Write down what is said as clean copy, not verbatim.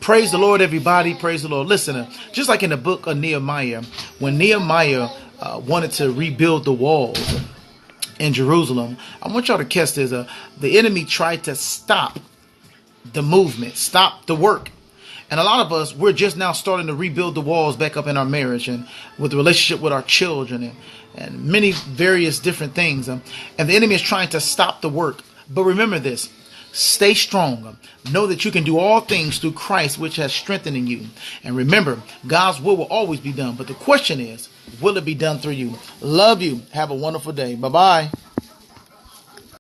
Praise the Lord, everybody. Praise the Lord. Listen, just like in the book of Nehemiah, when Nehemiah wanted to rebuild the walls in Jerusalem, I want y'all to catch this. The enemy tried to stop the movement, stop the work. And a lot of us, we're just now starting to rebuild the walls back up in our marriage and with the relationship with our children and many various different things. And the enemy is trying to stop the work. But remember this. Stay strong. Know that you can do all things through Christ, which has strengthened in you. And remember, God's will always be done. But the question is, will it be done through you? Love you. Have a wonderful day. Bye-bye.